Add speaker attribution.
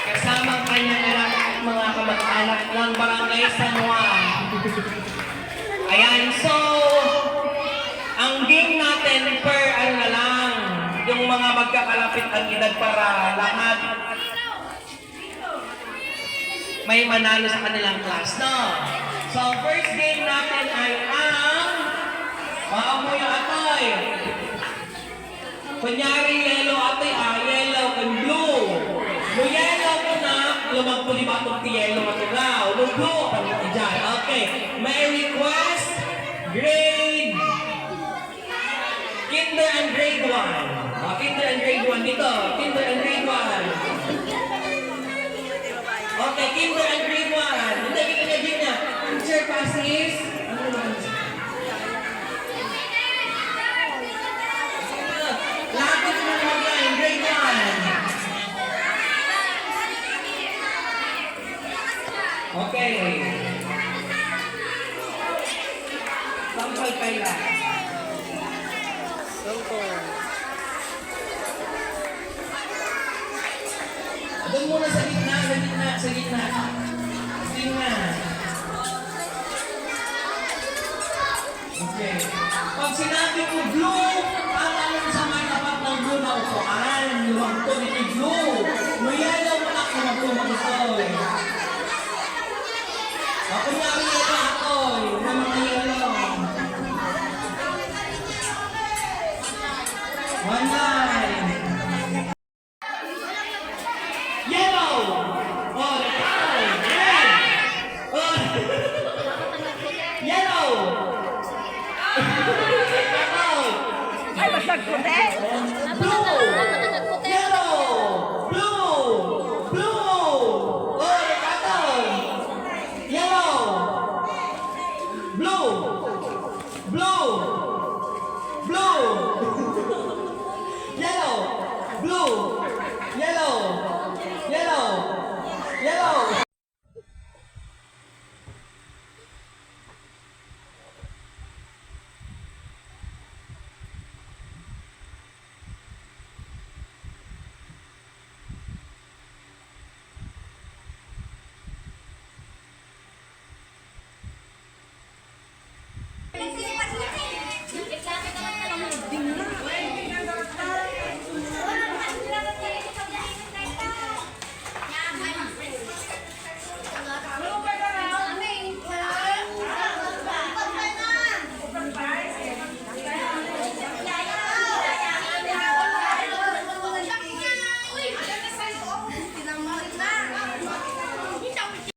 Speaker 1: kasama ang kanyang anak at mga kamag-anak ng Barangay San Juan. Ayan, so, ang game natin per ano na lang, yung mga magkakalapit ang edad para lahat may manalo sa kanilang class, no? So, first game natin ay ang Maamoy Atoy. Kunyari, yellow atoy, yellow and blue. Yung yellow ko na, lumagpuli ba itong yellow at ulaw? Yung blue, pagkita dyan. Okay, may request, grade, kinder and grade 1. Kinder and grade 1 dito, kinder and grade 1. Okay, kinder and grade 1. Hindi, kita niya din niya. Teacher passes. Ano naman? Lapit mo naman yan, grade 1. Okay. Sample kaila. Doon muna sa gitna, sa gitna, sa gitna. Sa gitna. Okay. Pag sinabi ko blue, alam mo sa may tapat ng blue na upuan. Yung to ni blue. May yellow mo na kung magpumagsoy. Ako nga rin yellow ako. Yung mga yellow. One line. Yellow! Oh, the color! Red! Oh! Yellow!
Speaker 2: Ay, masagputi!
Speaker 1: Blue! Yellow! Blue! Blue! Oh, the color! Yellow! Blue! Blue! Blue! Yellow! Blue! Yellow! Yellow! Yellow!
Speaker 3: Thank you.